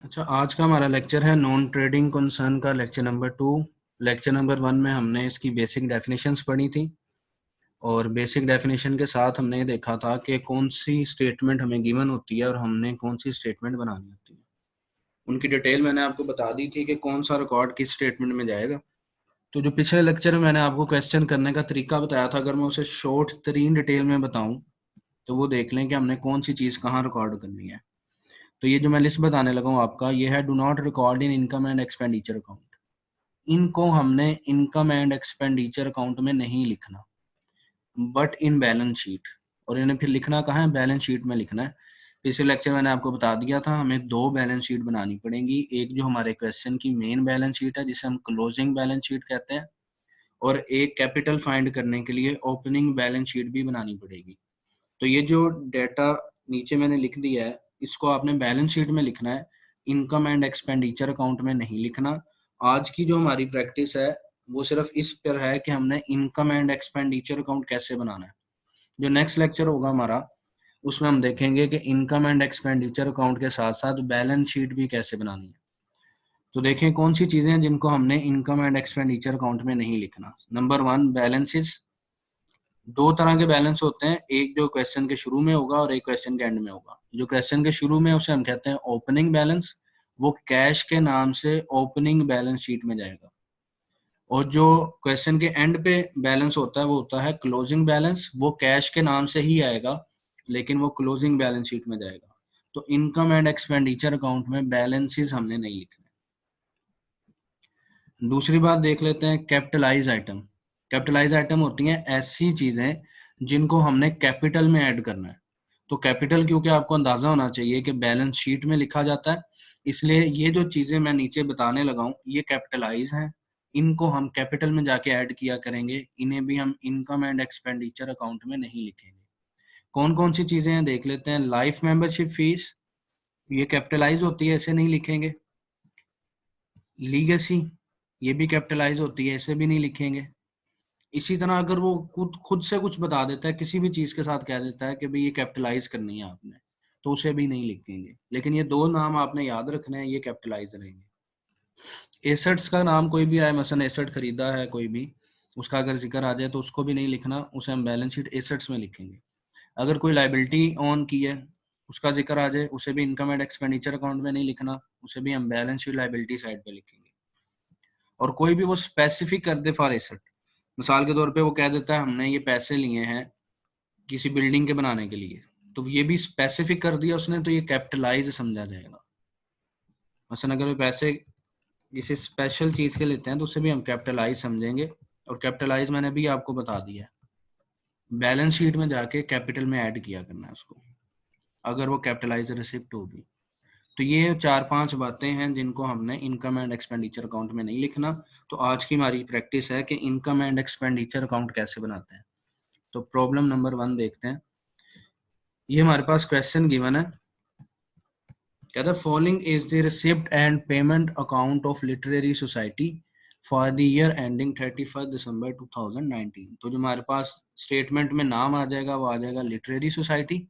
अच्छा, आज का हमारा लेक्चर है नॉन ट्रेडिंग कंसर्न का लेक्चर नंबर 2। लेक्चर नंबर 1 में हमने इसकी बेसिक डेफिनेशंस पढ़ी थी और बेसिक डेफिनेशन के साथ हमने ये देखा था कि कौन सी स्टेटमेंट हमें गिवन होती है और हमने कौन सी स्टेटमेंट बनानी होती है। उनकी डिटेल मैंने आपको बता दी थी कि कौन सा रिकॉर्ड किस स्टेटमेंट में जाएगा। तो जो पिछले लेक्चर में मैंने आपको क्वेश्चन करने का तरीका बताया था, अगर मैं उसे शॉर्ट तरीन डिटेल में बताऊं तो वो देख लें कि हमने कौन सी चीज़ कहाँ रिकॉर्ड करनी है। तो ये जो मैं लिस्ट बताने लगा हूँ आपका, ये है do not record in income and expenditure account. इनको हमने इनकम एंड एक्सपेंडिचर अकाउंट में नहीं लिखना, बट इन बैलेंस शीट। और इन्हें फिर लिखना कहाँ है? बैलेंस शीट में लिखना है। पिछले लेक्चर मैंने आपको बता दिया था हमें दो बैलेंस शीट बनानी पड़ेंगी। एक जो हमारे क्वेश्चन की मेन बैलेंस शीट है जिसे हम क्लोजिंग बैलेंस शीट कहते हैं, और एक कैपिटल फाइंड करने के लिए ओपनिंग बैलेंस शीट भी बनानी पड़ेगी। तो ये जो डेटा नीचे मैंने लिख दिया है, इसको आपने बैलेंस शीट में लिखना है, इनकम एंड एक्सपेंडिचर अकाउंट में नहीं लिखना। आज की जो हमारी प्रैक्टिस है वो सिर्फ इस पर है कि हमने इनकम एंड एक्सपेंडिचर अकाउंट कैसे बनाना है। जो नेक्स्ट लेक्चर होगा हमारा, उसमें हम देखेंगे कि इनकम एंड एक्सपेंडिचर अकाउंट के साथ साथ बैलेंस शीट भी कैसे बनानी है। तो देखें कौन सी चीजें हैं जिनको हमने इनकम एंड एक्सपेंडिचर अकाउंट में नहीं लिखना। Number 1, balances. दो तरह के बैलेंस होते हैं, एक जो क्वेश्चन के शुरू में होगा और एक क्वेश्चन के एंड में होगा। जो क्वेश्चन के शुरू में उसे हम कहते हैं ओपनिंग बैलेंस, वो कैश के नाम से ओपनिंग बैलेंस शीट में जाएगा। और जो क्वेश्चन के एंड पे बैलेंस होता है वो होता है क्लोजिंग बैलेंस, वो कैश के नाम से ही आएगा लेकिन वो क्लोजिंग बैलेंस शीट में जाएगा। तो इनकम एंड एक्सपेंडिचर अकाउंट में बैलेंसेस हमने नहीं लिखने। दूसरी बात देख लेते हैं कैपिटलाइज आइटम। कैपिटलाइज आइटम होती हैं ऐसी चीजें जिनको हमने कैपिटल में ऐड करना है। तो कैपिटल क्योंकि आपको अंदाजा होना चाहिए कि बैलेंस शीट में लिखा जाता है, इसलिए ये जो चीजें मैं नीचे बताने लगा हूँ ये कैपिटलाइज हैं। इनको हम कैपिटल में जाके ऐड किया करेंगे, इन्हें भी हम इनकम एंड एक्सपेंडिचर अकाउंट में नहीं लिखेंगे। कौन कौन सी चीजें हैं देख लेते हैं। लाइफ मेंबरशिप फीस, ये कैपिटलाइज होती है, ऐसे नहीं लिखेंगे। लीगेसी, ये भी कैपिटलाइज होती है, ऐसे भी नहीं लिखेंगे। इसी तरह अगर वो खुद खुद से कुछ बता देता है, किसी भी चीज के साथ कह देता है कि भाई ये कैपिटलाइज करनी है आपने, तो उसे भी नहीं लिखेंगे। लेकिन ये दो नाम आपने याद रखने हैं, ये कैपिटलाइज रहेंगे। एसेट्स का नाम कोई भी आए, मसलन एसेट खरीदा है कोई भी, उसका अगर जिक्र आ जाए तो उसको भी नहीं लिखना, उसे हम बैलेंस शीट एसेट्स में लिखेंगे। अगर कोई लाइबिलिटी ऑन की है, उसका जिक्र आ जाए, उसे भी इनकम एंड एक्सपेंडिचर अकाउंट में नहीं लिखना, उसे भी हम बैलेंस शीट लाइबिलिटी साइड पे लिखेंगे। और कोई भी वो स्पेसिफिक कर दे फॉर एसेट, मिसाल के तौर पे वो कह देता है हमने ये पैसे लिए हैं किसी बिल्डिंग के बनाने के लिए, तो ये भी स्पेसिफिक कर दिया उसने, तो ये कैपिटलाइज समझा जाएगा। मसलन अगर वो पैसे किसी स्पेशल चीज के लेते हैं तो उसे भी हम कैपिटलाइज समझेंगे। और कैपिटलाइज मैंने भी आपको बता दिया, बैलेंस शीट में जाके कैपिटल में ऐड किया करना है उसको, अगर वो कैपिटलाइज रिसिप्ट होगी। तो ये चार पांच बातें हैं जिनको हमने इनकम एंड एक्सपेंडिचर अकाउंट में नहीं लिखना। तो आज की हमारी प्रैक्टिस है कि इनकम एंड एक्सपेंडिचर अकाउंट कैसे बनाते हैं। तो प्रॉब्लम नंबर 1 देखते हैं। ये हमारे पास क्वेश्चन गिवन है, कहता है following is the receipt and payment account of literary society for the year ending 31 दिसंबर 2019। तो जो हमारे पास स्टेटमेंट में नाम आ जाएगा वो आ जाएगा लिटरेरी सोसाइटी,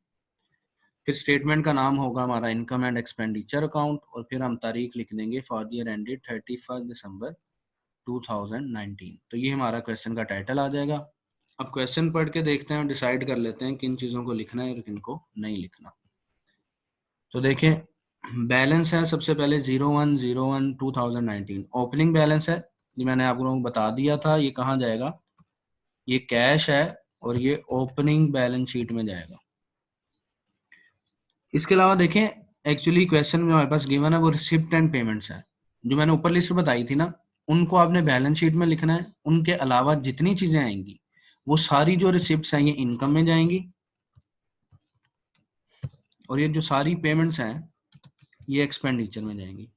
फिर स्टेटमेंट का नाम होगा हमारा इनकम एंड एक्सपेंडिचर अकाउंट, और फिर हम तारीख लिख देंगे फॉर द ईयर एंडेड 31 दिसंबर 2019। तो ये हमारा क्वेश्चन का टाइटल आ जाएगा। अब क्वेश्चन पढ़ के देखते हैं और डिसाइड कर लेते हैं किन चीज़ों को लिखना है और किन को नहीं लिखना। तो देखें, बैलेंस है सबसे पहले 01/01/2019, ओपनिंग बैलेंस है, ये मैंने आप लोगों को बता दिया था, ये कहाँ जाएगा, ये कैश है और ये ओपनिंग बैलेंस शीट में जाएगा। इसके अलावा देखें, एक्चुअली क्वेश्चन में हमारे पास गिवन है वो रिसिप्ट एंड पेमेंट्स है। जो मैंने ऊपर लिस्ट बताई थी ना, उनको आपने बैलेंस शीट में लिखना है। उनके अलावा जितनी चीजें आएंगी वो सारी जो रिसिप्ट्स हैं ये इनकम में जाएंगी, और ये जो सारी पेमेंट्स हैं ये एक्सपेंडिचर में जाएंगी।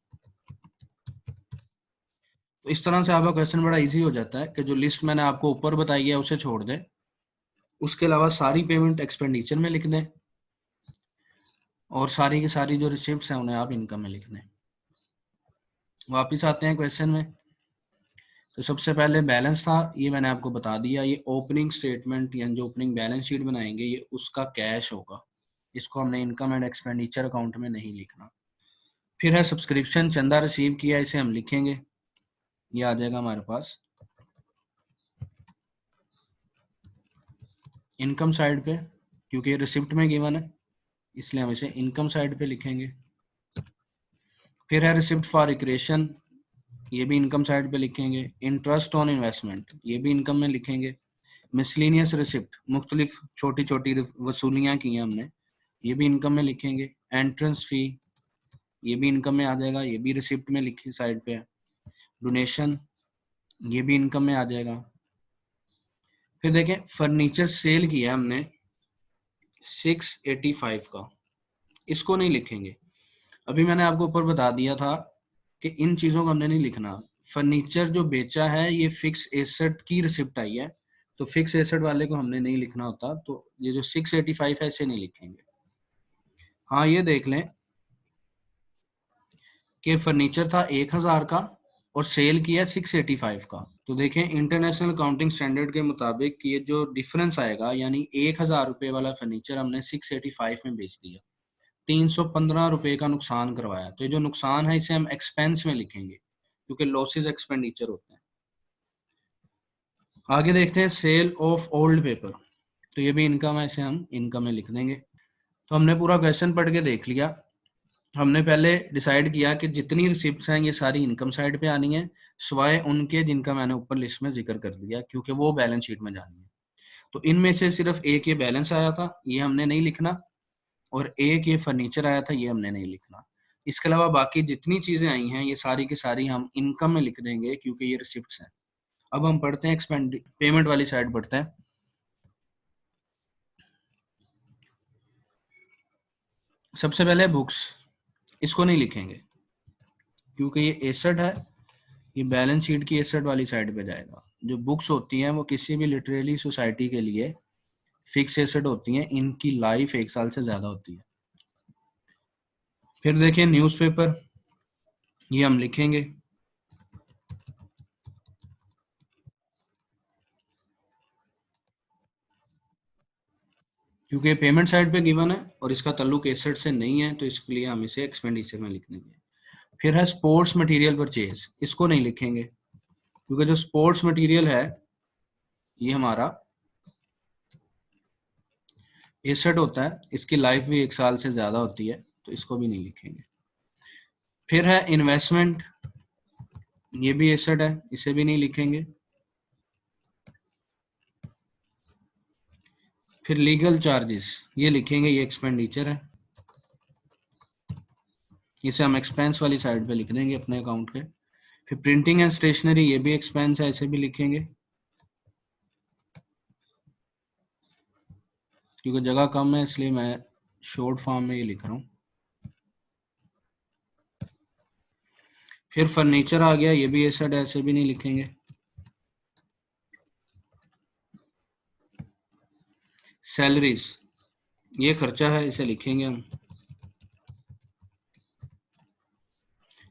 तो इस तरह से आपका क्वेश्चन बड़ा इजी हो जाता है कि जो लिस्ट मैंने आपको ऊपर बताई है उसे छोड़ दें, उसके अलावा सारी पेमेंट एक्सपेंडिचर में लिख दें, और सारी की सारी जो रिसिप्ट्स हैं उन्हें आप इनकम में लिख दें। वापिस आते हैं क्वेश्चन में। तो सबसे पहले बैलेंस था, ये मैंने आपको बता दिया, ये ओपनिंग स्टेटमेंट यानी जो ओपनिंग बैलेंस शीट बनाएंगे ये उसका कैश होगा, इसको हमने इनकम एंड एक्सपेंडिचर अकाउंट में नहीं लिखना। फिर है सब्सक्रिप्शन, चंदा रिसीव किया, इसे हम लिखेंगे, ये आ जाएगा हमारे पास इनकम साइड पे, क्योंकि ये रिसिप्ट में गिवन है इसलिए हम इसे इनकम साइड पे लिखेंगे। फिर है रिसिप्ट फॉर रिक्रिएशन, ये भी इनकम साइड पे लिखेंगे। इंटरेस्ट ऑन इन्वेस्टमेंट, ये भी इनकम में लिखेंगे। मिसलिनियस रिसिप्ट, मुख्तलिफ छोटी छोटी वसूलियाँ की हैं हमने, ये भी इनकम में लिखेंगे। एंट्रेंस फी, ये भी इनकम में आ जाएगा, ये भी रिसिप्ट में लिखी साइड पे है। डोनेशन, ये भी इनकम में आ जाएगा। फिर देखें फर्नीचर सेल किया हमने 685 का, इसको नहीं लिखेंगे। अभी मैंने आपको ऊपर बता दिया था कि इन चीज़ों को हमने नहीं लिखना। फर्नीचर जो बेचा है ये फिक्स एसेट की रिसिप्ट आई है, तो फिक्स एसेट वाले को हमने नहीं लिखना होता, तो ये जो 685 है इसे नहीं लिखेंगे। हाँ ये देख लें कि फर्नीचर था 1000 का और सेल किया 685 का, तो देखें इंटरनेशनल अकाउंटिंग स्टैंडर्ड के मुताबिक ये जो डिफरेंस आएगा, यानी 1000 रुपये वाला फर्नीचर हमने 685 में बेच दिया, 315 रुपये का नुकसान करवाया, तो ये जो नुकसान है इसे हम एक्सपेंस में लिखेंगे क्योंकि लॉसेस एक्सपेंडिचर होते हैं। आगे देखते हैं सेल ऑफ ओल्ड पेपर, तो ये भी इनकम है, इसे हम इनकम में लिख देंगे। तो हमने पूरा क्वेश्चन पढ़ के देख लिया। हमने पहले डिसाइड किया कि जितनी रिसिप्ट्स हैं ये सारी इनकम साइड पे आनी है, सिवाय उनके जिनका मैंने ऊपर लिस्ट में जिक्र कर दिया क्योंकि वो बैलेंस शीट में जानी है। तो इनमें से सिर्फ एक ये बैलेंस आया था, ये हमने नहीं लिखना, और एक ये फर्नीचर आया था, ये हमने नहीं लिखना। इसके अलावा बाकी जितनी चीजें आई हैं ये सारी की सारी हम इनकम में लिख देंगे क्योंकि ये रिसिप्ट्स हैं। अब हम पढ़ते हैं एक्सपेंड पेमेंट वाली साइड पढ़ते हैं। सबसे पहले बुक्स, इसको नहीं लिखेंगे क्योंकि ये एसेट है, ये बैलेंस शीट की एसेट वाली साइड पे जाएगा। जो बुक्स होती हैं वो किसी भी लिटरेरी सोसाइटी के लिए फिक्स एसेट होती हैं, इनकी लाइफ 1 साल से ज़्यादा होती है। फिर देखिए न्यूज़पेपर, ये हम लिखेंगे क्योंकि पेमेंट साइड पे गिवन है और इसका ताल्लुक एसेट से नहीं है, तो इसके लिए हम इसे एक्सपेंडिचर में लिख देंगे। फिर है स्पोर्ट्स मटेरियल परचेज, इसको नहीं लिखेंगे क्योंकि जो स्पोर्ट्स मटेरियल है ये हमारा एसेट होता है, इसकी लाइफ भी 1 साल से ज़्यादा होती है, तो इसको भी नहीं लिखेंगे। फिर है इन्वेस्टमेंट, ये भी एसेट है, इसे भी नहीं लिखेंगे। फिर लीगल चार्जेस, ये लिखेंगे, ये एक्सपेंडिचर है, इसे हम एक्सपेंस वाली साइड पे लिख देंगे अपने अकाउंट के। फिर प्रिंटिंग एंड स्टेशनरी, ये भी एक्सपेंस है, इसे भी लिखेंगे क्योंकि जगह कम है इसलिए मैं शॉर्ट फॉर्म में ये लिख रहा हूँ। फिर फर्नीचर आ गया, ये भी एसेट है, इसे भी नहीं लिखेंगे। सैलरीज, ये खर्चा है, इसे लिखेंगे हम।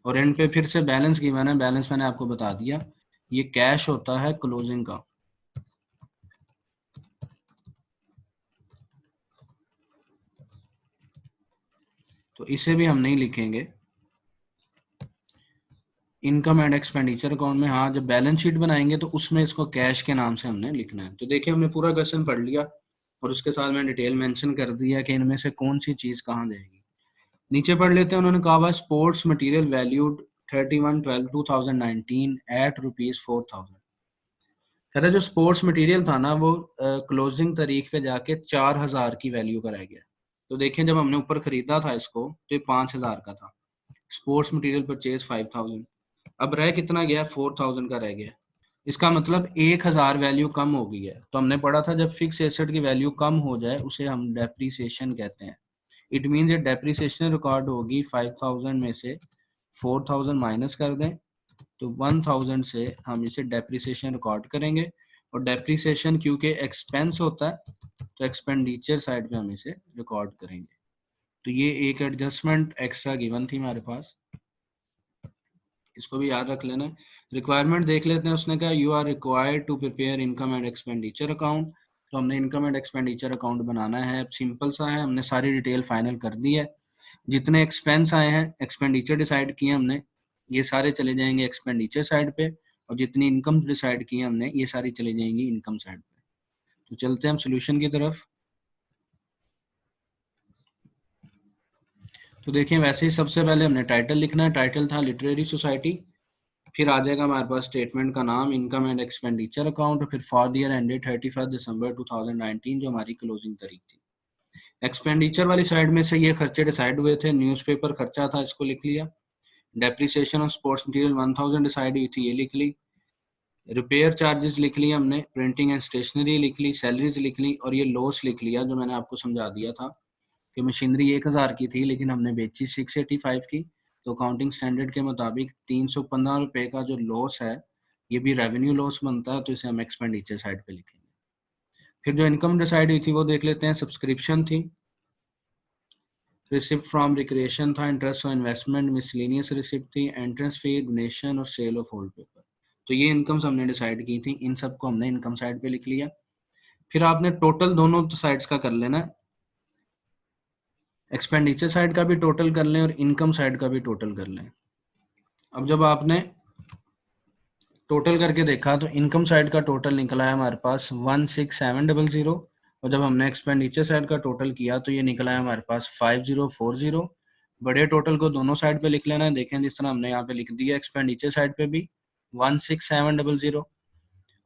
और एंड पे फिर से बैलेंस गिवन है, बैलेंस मैंने आपको बता दिया, ये कैश होता है क्लोजिंग का, तो इसे भी हम नहीं लिखेंगे इनकम एंड एक्सपेंडिचर अकाउंट में। हाँ जब बैलेंस शीट बनाएंगे तो उसमें इसको कैश के नाम से हमने लिखना है। तो देखिए हमने पूरा क्वेश्चन पढ़ लिया और उसके साथ में डिटेल मेंशन कर दिया कि इनमें से कौन सी चीज कहाँ जाएगी। नीचे पढ़ लेते हैं, उन्होंने कहा हुआ स्पोर्ट्स मटेरियल वैल्यूड 31/12/2019 एट ₹4,000। कहता है जो स्पोर्ट्स मटेरियल था ना वो क्लोजिंग तारीख पे जाके 4000 की वैल्यू का रह गया। तो देखें जब हमने ऊपर खरीदा था इसको तो ये 5000 का था, स्पोर्ट्स मटेरियल परचेज 5000, अब रह कितना गया, 4000 का रह गया। इसका मतलब 1000 वैल्यू कम हो गई है। तो हमने पढ़ा था जब फिक्स एसेट की वैल्यू कम हो जाए उसे हम डेप्रीसिएशन कहते हैं। इट मीन ये डेप्रीसिएशन रिकॉर्ड होगी 5000 में से 4000 माइनस कर दें तो 1000 से हम इसे डेप्रीसिएशन रिकॉर्ड करेंगे, और डेप्रीसिएशन क्योंकि एक्सपेंस होता है तो एक्सपेंडिचर साइड पे हम इसे रिकॉर्ड करेंगे। तो ये एक एडजस्टमेंट एक्स्ट्रा गिवन थी हमारे पास, इसको भी याद रख लेना। रिक्वायरमेंट देख लेते हैं, उसने कहा you are required to prepare income and expenditure account. तो हमने इनकम एंड एक्सपेंडिचर अकाउंट बनाना है, सिंपल सा है, हमने सारी डिटेल फाइनल कर दी है। जितने एक्सपेंस आए हैं, एक्सपेंडिचर डिसाइड किए हमने, ये सारे चले जाएंगे एक्सपेंडिचर साइड पे, और जितनी इनकम डिसाइड की है हमने ये सारी चली जाएंगी इनकम साइड पे। तो चलते हैं हम सोल्यूशन की तरफ। तो देखिए वैसे ही सबसे पहले हमने टाइटल लिखना है, टाइटल था लिटरेरी सोसाइटी, फिर आ जाएगा हमारे पास स्टेटमेंट का नाम इनकम एंड एक्सपेंडिचर अकाउंट, फिर फॉर द ईयर एंडेड 31 दिसंबर 2019 जो हमारी क्लोजिंग तारीख थी। एक्सपेंडिचर वाली साइड में से ये खर्चे डिसाइड हुए थे, न्यूज़पेपर खर्चा था इसको लिख लिया, depreciation of sports material 1000 decide हुई थी ये लिख ली, रिपेयर चार्जेस लिख लिया हमने, प्रिंटिंग एंड स्टेशनरी लिख ली, सैलरीज लिख ली, और ये लॉस लिख लिया जो मैंने आपको समझा दिया था कि मशीनरी 1000 की थी लेकिन हमने बेची 685 की, तो अकाउंटिंग स्टैंडर्ड के मुताबिक 315 रुपए का जो लॉस है ये भी रेवेन्यू लॉस बनता है, तो इसे हम एक्सपेंडिचर साइड पे लिखेंगे। फिर जो इनकम डिसाइड हुई थी वो देख लेते हैं, सब्सक्रिप्शन थी, रिसिप्ट फ्रॉम रिक्रिएशन था, इंटरेस्ट और इन्वेस्टमेंट, मिसलेनियस रिसिप्ट थी, एंट्रेंस फी, डोनेशन और सेल ऑफ ओल्ड पेपर। तो ये इनकम्स हमने डिसाइड की थी, इन सबको हमने इनकम साइड पे लिख लिया। फिर आपने टोटल दोनों साइड्स का कर लेना है, एक्सपेंडिचर साइड का भी टोटल कर लें और इनकम साइड का भी टोटल कर लें। अब जब आपने टोटल करके देखा तो इनकम साइड का टोटल निकला है हमारे पास 16700, और जब हमने एक्सपेंडिचर साइड का टोटल किया तो ये निकला है हमारे पास 5040। बड़े टोटल को दोनों साइड पे लिख लेना है, देखें जिस तरह हमने यहाँ पे लिख दिया, एक्सपेंडिचर साइड पे भी 16700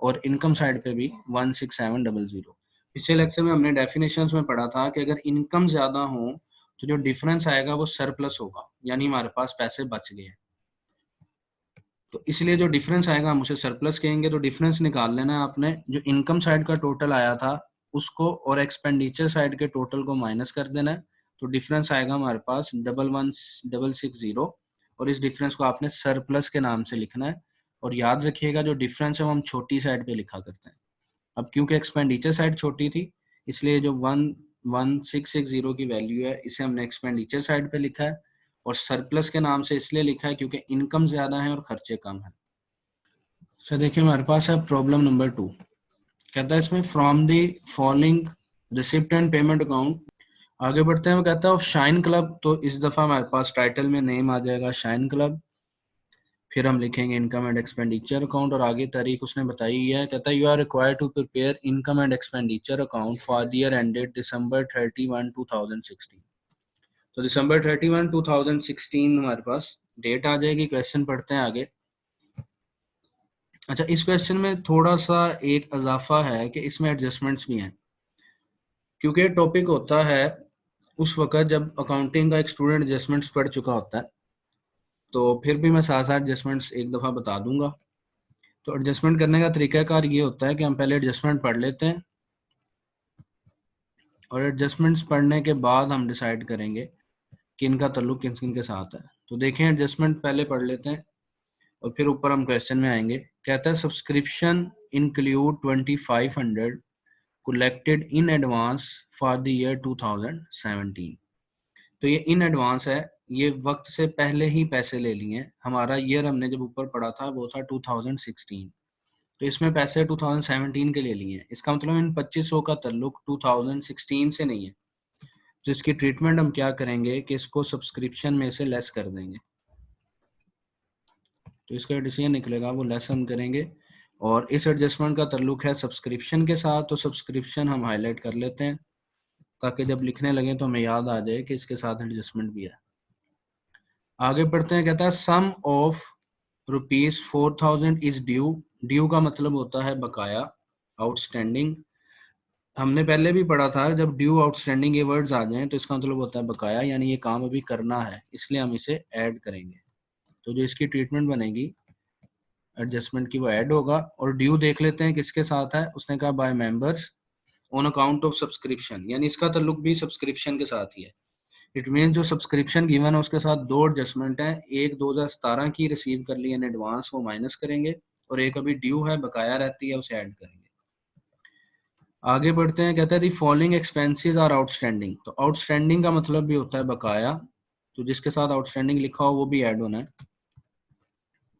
और इनकम साइड पे भी 16700। पिछले लेक्चर में हमने डेफिनेशंस में पढ़ा था कि अगर इनकम ज़्यादा हो तो जो डिफरेंस आएगा वो सरप्लस होगा, यानी हमारे पास पैसे बच गए। तो इसलिए जो डिफरेंस आएगा हम उसे सरप्लस कहेंगे। तो डिफरेंस निकाल लेना है आपने, जो इनकम साइड का टोटल आया था उसको और एक्सपेंडिचर साइड के टोटल को माइनस कर देना है, तो डिफरेंस आएगा हमारे पास 11660, और इस डिफरेंस को आपने सरप्लस के नाम से लिखना है। और याद रखिएगा जो डिफरेंस है वो हम छोटी साइड पे लिखा करते हैं। अब क्योंकि एक्सपेंडिचर साइड छोटी थी इसलिए जो 11660 की वैल्यू है इसे हमने एक्सपेंडिचर साइड पे लिखा है, और सरप्लस के नाम से इसलिए लिखा है क्योंकि इनकम ज़्यादा है और खर्चे कम है। सर देखिए हमारे पास है प्रॉब्लम नंबर 2, कहता है इसमें from the following receipt and payment account. आगे बढ़ते हैं, वो कहता है ऑफ शाइन क्लब, तो इस दफ़ा हमारे पास टाइटल में नेम आ जाएगा शाइन क्लब, फिर हम लिखेंगे इनकम एंड एक्सपेंडिचर अकाउंट, और आगे तारीख उसने बताई है, कहता है you are required to prepare income and expenditure account for the year ended December 31 2016। तो दिसंबर 31 2016 हमारे पास डेट आ जाएगी। क्वेश्चन पढ़ते हैं आगे। अच्छा, इस क्वेश्चन में थोड़ा सा एक इजाफा है कि इसमें एडजस्टमेंट्स भी हैं, क्योंकि टॉपिक होता है उस वक्त जब अकाउंटिंग का एक स्टूडेंट एडजस्टमेंट्स पढ़ चुका होता है, तो फिर भी मैं साथ साथ एडजस्टमेंट्स एक दफ़ा बता दूंगा। तो एडजस्टमेंट करने का तरीकाकार ये होता है कि हम पहले एडजस्टमेंट पढ़ लेते हैं, और एडजस्टमेंट्स पढ़ने के बाद हम डिसाइड करेंगे कि इनका ताल्लुक किन किन के साथ है। तो देखें एडजस्टमेंट पहले पढ़ लेते हैं और फिर ऊपर हम क्वेश्चन में आएंगे। कहता है subscription include 2500 collected in advance for the year 2017। तो ये इन एडवांस है, ये वक्त से पहले ही पैसे ले लिए हैं। हमारा ईयर हमने जब ऊपर पढ़ा था वो था 2016, तो इसमें पैसे 2017 के ले लिए हैं। इसका मतलब इन 2500 का ताल्लुक 2016 से नहीं है। तो इसकी ट्रीटमेंट हम क्या करेंगे कि इसको सब्सक्रिप्शन में से लेस कर देंगे, तो इसका डिसीजन निकलेगा वो लेस हम करेंगे। और इस एडजस्टमेंट का ताल्लुक है सब्सक्रिप्शन के साथ, तो सब्सक्रिप्शन हम हाईलाइट कर लेते हैं ताकि जब लिखने लगे तो हमें याद आ जाए कि इसके साथ एडजस्टमेंट भी है। आगे बढ़ते हैं, कहता है सम ऑफ ₹4000 इज ड्यू। ड्यू का मतलब होता है बकाया, आउटस्टैंडिंग। हमने पहले भी पढ़ा था जब ड्यू आउटस्टैंडिंग ये वर्ड्स आ जाएं तो इसका मतलब होता है बकाया, यानी ये काम अभी करना है, इसलिए हम इसे ऐड करेंगे। तो जो इसकी ट्रीटमेंट बनेगी एडजस्टमेंट की वो ऐड होगा। और ड्यू देख लेते हैं किसके साथ है, उसने कहा by members on account of subscription, यानी इसका ताल्लुक भी सब्सक्रिप्शन के साथ ही है। इट मीन जो सब्सक्रिप्शन गिवन है उसके साथ दो एडजस्टमेंट है, एक 2017 की रिसीव कर ली इन एडवांस वो माइनस करेंगे, और एक अभी ड्यू है बकाया रहती है उसे ऐड करेंगे। आगे बढ़ते हैं, कहता है the following expenses are outstanding. तो आउटस्टैंडिंग का मतलब भी होता है बकाया, तो जिसके साथ आउटस्टैंडिंग लिखा हो वो भी ऐड होना है।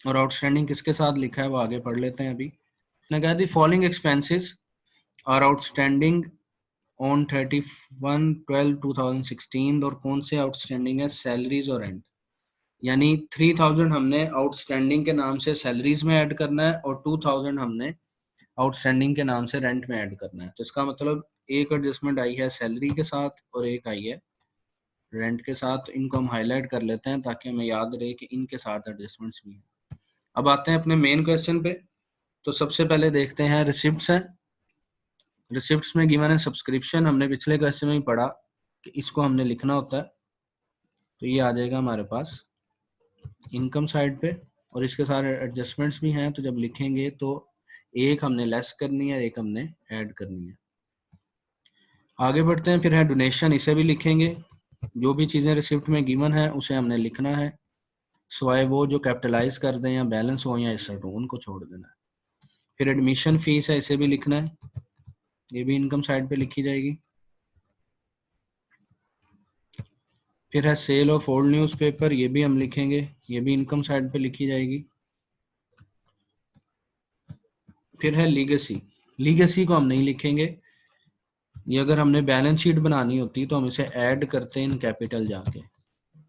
और आउटस्टैंडिंग किसके साथ लिखा है वो आगे पढ़ लेते हैं। अभी ने कहा the following expenses are outstanding on 31/12/2016 और कौन से आउटस्टैंडिंग है, सैलरीज और रेंट। यानी 3000 हमने आउटस्टैंडिंग के नाम से सैलरीज में ऐड करना है और 2000 हमने आउटस्टैंडिंग के नाम से रेंट में ऐड करना है। तो इसका मतलब एक एडजस्टमेंट आई है सैलरी के साथ और एक आई है रेंट के साथ। इनको हम हाईलाइट कर लेते हैं ताकि हमें याद रहे कि इनके साथ एडजस्टमेंट्स भी हैं। अब आते हैं अपने मेन क्वेश्चन पे। तो सबसे पहले देखते हैं रिसिप्ट्स है। रिसिप्ट्स में गिवन है सब्सक्रिप्शन, हमने पिछले क्वेश्चन में ही पढ़ा कि इसको हमने लिखना होता है। तो ये आ जाएगा हमारे पास इनकम साइड पे और इसके सारे एडजस्टमेंट्स भी हैं। तो जब लिखेंगे तो एक हमने लेस करनी है, एक हमने ऐड करनी है। आगे बढ़ते हैं, फिर है डोनेशन, इसे भी लिखेंगे। जो भी चीज़ें रिसिप्ट में गिवन है उसे हमने लिखना है, सिवाय वो जो कैपिटलाइज कर दें या बैलेंस हो या एसेट हो, उनको छोड़ देना है। फिर एडमिशन फीस है, इसे भी लिखना है, ये भी इनकम साइड पे लिखी जाएगी। फिर है सेल ऑफ ओल्ड न्यूज़पेपर, ये भी हम लिखेंगे, ये भी इनकम साइड पे लिखी जाएगी। फिर है लीगेसी, लीगेसी को हम नहीं लिखेंगे, ये अगर हमने बैलेंस शीट बनानी होती तो हम इसे ऐड करते हैं इन कैपिटल जाके।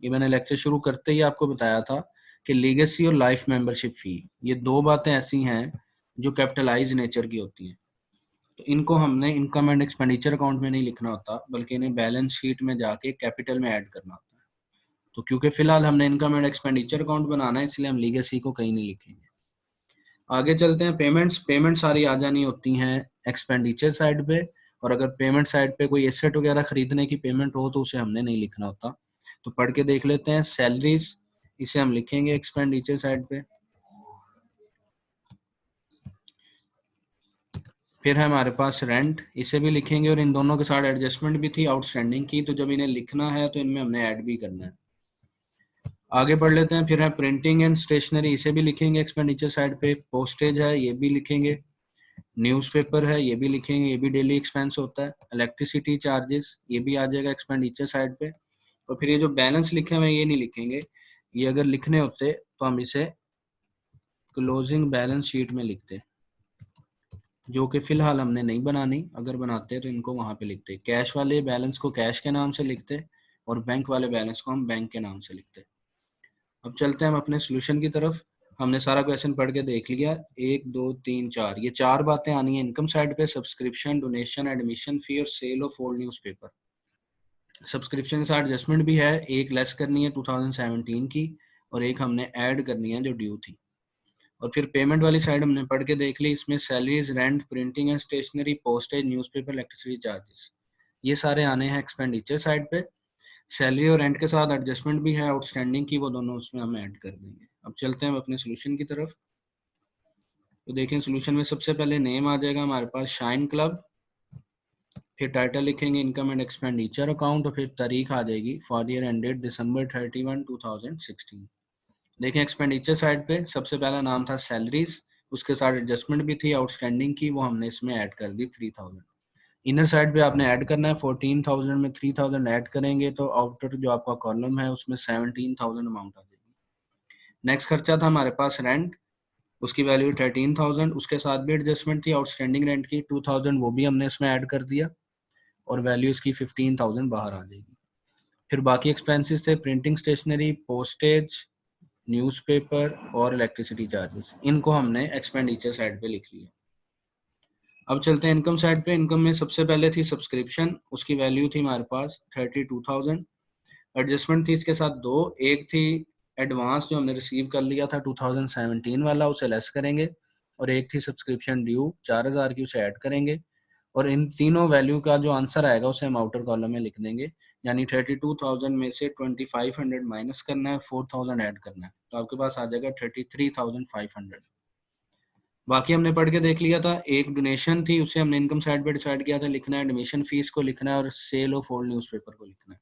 ये मैंने लेक्चर शुरू करते ही आपको बताया था कि लीगेसी और लाइफ मेंबरशिप फी, ये दो बातें ऐसी हैं जो कैपिटलाइज नेचर की होती हैं। तो इनको हमने इनकम एंड एक्सपेंडिचर अकाउंट में नहीं लिखना होता, बल्कि इन्हें बैलेंस शीट में जाके कैपिटल में ऐड करना होता है। तो क्योंकि फिलहाल हमने इनकम एंड एक्सपेंडिचर अकाउंट बनाना है, इसलिए हम लीगेसी को कहीं नहीं लिखेंगे। आगे चलते हैं, पेमेंट्स। पेमेंट सारी आ जानी होती हैं एक्सपेंडिचर साइड पे, और अगर पेमेंट साइड पे कोई एसेट वगैरह खरीदने की पेमेंट हो तो उसे हमने नहीं लिखना होता। तो पढ़ के देख लेते हैं। सैलरीज, इसे हम लिखेंगे एक्सपेंडिचर साइड पे। फिर है हमारे पास रेंट, इसे भी लिखेंगे, और इन दोनों के साथ एडजस्टमेंट भी थी आउटस्टैंडिंग की, तो जब इन्हें लिखना है तो इनमें हमने ऐड भी करना है। आगे बढ़ लेते हैं, फिर है प्रिंटिंग एंड स्टेशनरी, इसे भी लिखेंगे एक्सपेंडिचर साइड पे। पोस्टेज है, ये भी लिखेंगे। न्यूज़पेपर है, ये भी लिखेंगे, ये भी डेली एक्सपेंस होता है। इलेक्ट्रिसिटी चार्जेस, ये भी आ जाएगा एक्सपेंडिचर साइड पे। और फिर ये जो बैलेंस लिखे हुए हैं ये नहीं लिखेंगे, ये अगर लिखने होते तो हम इसे क्लोजिंग बैलेंस शीट में लिखते, जो कि फिलहाल हमने नहीं बनानी। अगर बनाते तो इनको वहां पे लिखते, कैश वाले बैलेंस को कैश के नाम से लिखते और बैंक वाले बैलेंस को हम बैंक के नाम से लिखते। अब चलते हैं हम अपने सोल्यूशन की तरफ। हमने सारा क्वेश्चन पढ़ के देख लिया, 1 2 3 4, ये चार बातें आनी है इनकम साइड पे, सब्सक्रिप्शन, डोनेशन, एडमिशन फी और sale of old newspaper. Subscription के साथ एडजस्टमेंट भी है, एक लेस करनी है 2017 की और एक हमने ऐड करनी है जो ड्यू थी। और फिर पेमेंट वाली साइड हमने पढ़ के देख ली, इसमें salaries, rent, printing and stationery, postage, newspaper, electricity charges, ये सारे आने हैं एक्सपेंडिचर साइड पे। सैलरी और रेंट के साथ एडजस्टमेंट भी है आउटस्टैंडिंग की, वो दोनों उसमें हम ऐड कर देंगे। अब चलते हैं अपने सोल्यूशन की तरफ। तो देखें सोल्यूशन में सबसे पहले नेम आ जाएगा हमारे पास शाइन क्लब, फिर टाइटल लिखेंगे इनकम एंड एक्सपेंडिचर अकाउंट, और फिर तारीख आ जाएगी फॉर ईयर एंडेड December 31, 2016। देखें एक्सपेंडिचर साइड पे सबसे पहला नाम था सैलरीज, उसके साथ एडजस्टमेंट भी थी आउटस्टैंडिंग की, वो हमने इसमें ऐड कर दी 3000। इनर साइड पे आपने ऐड करना है 14,000 में 3000 ऐड करेंगे तो आउटर जो आपका कॉलम है उसमें 17,000 अमाउंट आ जाएगी। नेक्स्ट खर्चा था हमारे पास रेंट, उसकी वैल्यू 13,000, उसके साथ भी एडजस्टमेंट थी आउटस्टैंडिंग रेंट की 2000, वो भी हमने इसमें ऐड कर दिया और वैल्यू इसकी 15,000 बाहर आ जाएगी। फिर बाकी एक्सपेंसेस थे प्रिंटिंग, स्टेशनरी, पोस्टेज, न्यूज़पेपर और इलेक्ट्रिसिटी चार्जेस, इनको हमने एक्सपेंडिचर साइड पे लिख लिया। अब चलते हैं इनकम साइड पे। इनकम में सबसे पहले थी सब्सक्रिप्शन, उसकी वैल्यू थी हमारे पास 32,000। एडजस्टमेंट थी इसके साथ दो, एक थी एडवांस जो हमने रिसीव कर लिया था 2017 वाला, उसे लेस करेंगे, और एक थी सब्सक्रिप्शन ड्यू 4,000 की, उसे ऐड करेंगे। और इन तीनों वैल्यू का जो आंसर आएगा उसे हम आउटर कॉलम में लिख देंगे। यानी 32,000 में से 2500 माइनस करना है, 4,000 ऐड करना है, तो आपके पास आ जाएगा 33,500। बाकी हमने पढ़ के देख लिया था। एक डोनेशन थी, उसे हमने इनकम साइड पे डिसाइड किया था लिखना है, एडमिशन फीस को लिखना है और सेल ऑफ ओल्ड न्यूज़पेपर को लिखना है।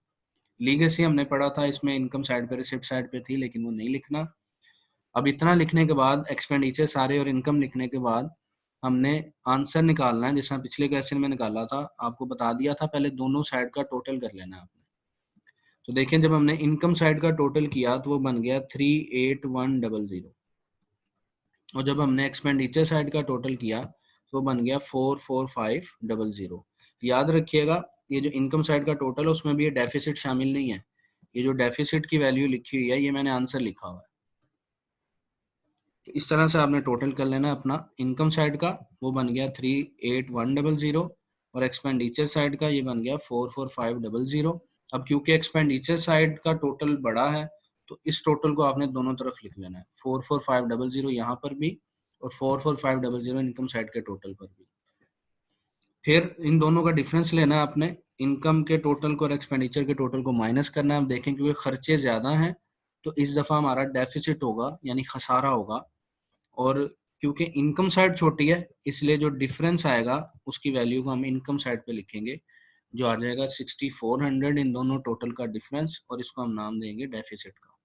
लीगेसी हमने पढ़ा था, इसमें इनकम साइड पे रिसिप्ट साइड पे थी लेकिन वो नहीं लिखना। अब इतना लिखने के बाद एक्सपेंडिचर सारे और इनकम लिखने के बाद हमने आंसर निकालना है, जैसा पिछले क्वेश्चन में निकाला था, आपको बता दिया था पहले दोनों साइड का टोटल कर लेना है आपने। तो देखें जब हमने इनकम साइड का टोटल किया तो वो बन गया 38100, और जब हमने एक्सपेंडिचर साइड का टोटल किया तो बन गया 44500। याद रखिएगा ये जो इनकम साइड का टोटल है उसमें भी ये डेफिसिट शामिल नहीं है। ये जो डेफिसिट की वैल्यू लिखी हुई है ये मैंने आंसर लिखा हुआ है। तो इस तरह से आपने टोटल कर लेना अपना इनकम साइड का, वो बन गया 38100, और एक्सपेंडिचर साइड का ये बन गया 44500। अब क्योंकि एक्सपेंडिचर साइड का टोटल बड़ा है तो इस टोटल को आपने दोनों तरफ लिख लेना है, 44500 यहाँ पर भी और 44500 इनकम साइड के टोटल पर भी। फिर इन दोनों का डिफरेंस लेना है आपने, इनकम के टोटल को और एक्सपेंडिचर के टोटल को माइनस करना है। हम देखें क्योंकि खर्चे ज़्यादा हैं तो इस दफ़ा हमारा डेफिसिट होगा यानी खसारा होगा, और क्योंकि इनकम साइड छोटी है इसलिए जो डिफरेंस आएगा उसकी वैल्यू को हम इनकम साइड पे लिखेंगे, जो आ जाएगा 6400 इन दोनों टोटल का डिफरेंस, और इसको हम नाम देंगे डेफिसिट का।